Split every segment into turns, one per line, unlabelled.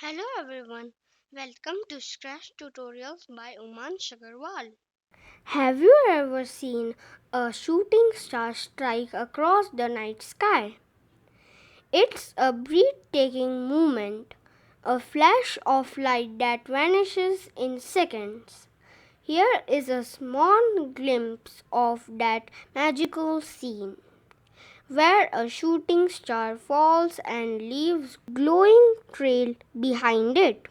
Hello everyone, welcome to Scratch Tutorials by Uman Shagarwal. Have you ever seen a shooting star strike across the night sky? It's a breathtaking moment, a flash of light that vanishes in seconds. Here is a small glimpse of that magical scene, where a shooting star falls and leaves glowing trail behind it.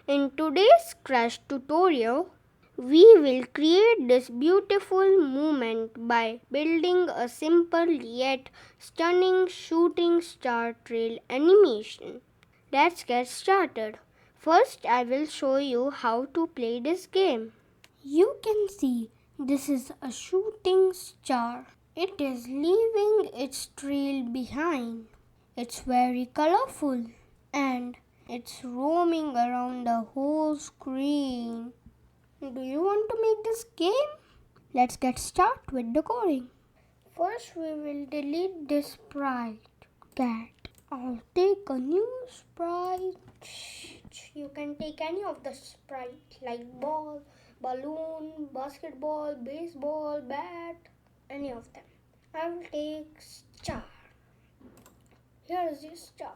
In today's Crash tutorial, we will create this beautiful moment by building a simple yet stunning shooting star trail animation. Let's get started. First, I will show you how to play this game. You can see this is a shooting star. It is leaving its trail behind. It's very colorful and it's roaming around the whole screen. Do you want to make this game? Let's get started with the coding. First, we will delete this sprite cat. I'll take a new sprite. You can take any of the sprite like ball, balloon, basketball, baseball, bat, any of them. I will take star. Here is the star.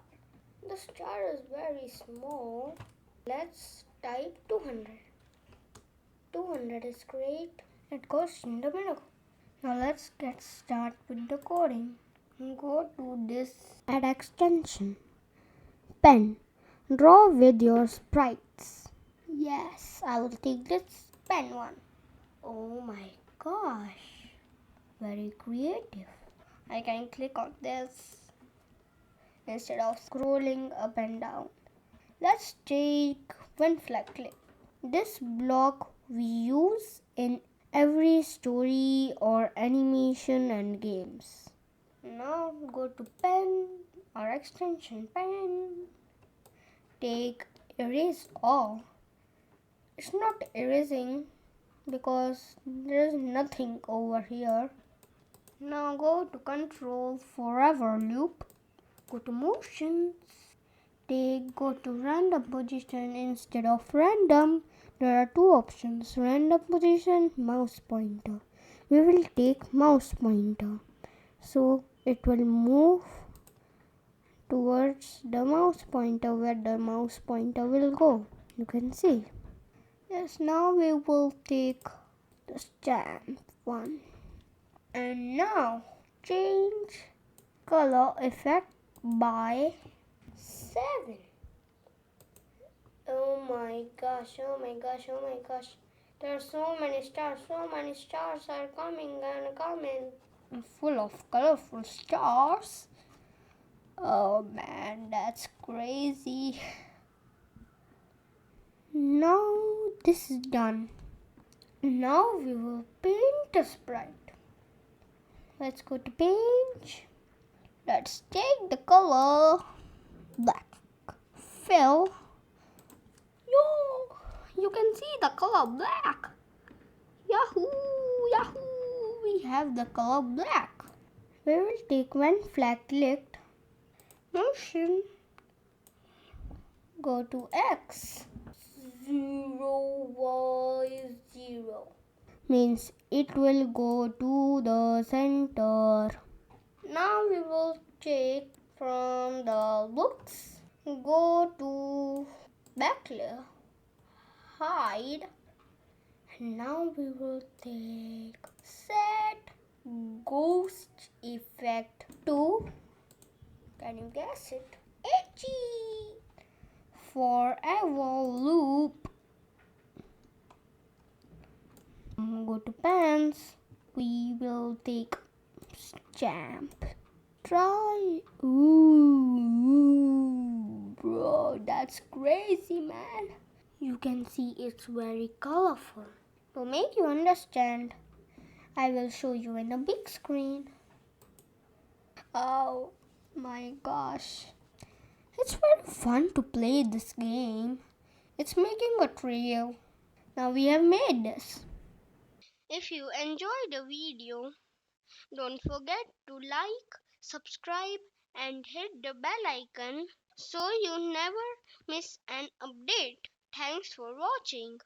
The star is very small. Let's type 200. 200 is great. It goes in the middle. Now let's get started with the coding. Go to this add extension. Pen. Draw with your sprites. Yes, I will take this pen one. Oh my gosh. Very creative. I can click on this instead of scrolling up and down. Let's take one flag clip. This block we use in every story or animation and games. Now go to pen or extension pen. Take erase all. It's not erasing because there is nothing over here. Now go to control forever loop. Go to motions. Go to random position instead of random. There are two options, random position, mouse pointer. We will take mouse pointer. So it will move towards the mouse pointer where the mouse pointer will go. You can see. Yes, now we will take the stamp one. And now change color effect by 7. Oh my gosh, oh my gosh, oh my gosh. There are so many stars are coming and coming. Full of colorful stars. Oh man, that's crazy. Now this is done. Now we will paint a sprite. Let's go to paint. Let's take the color black. Fill. You can see the color black. Yahoo! Yahoo! We have the color black. We will take one flag clicked. Motion. Go to X. 0, Y, 0. Means it will go to the center. Now we will take from the books. Go to back layer. Hide. And now we will take set ghost effect to, can you guess it? Itchy. Forever loop. Go to pens. We will take stamp. Try. Ooh, bro, that's crazy, man. You can see it's very colorful. To make you understand, I will show you in a big screen. Oh my gosh. It's very fun to play this game. It's making a trail. Now we have made this. If you enjoyed the video, don't forget to like, subscribe and hit the bell icon so you never miss an update. Thanks for watching.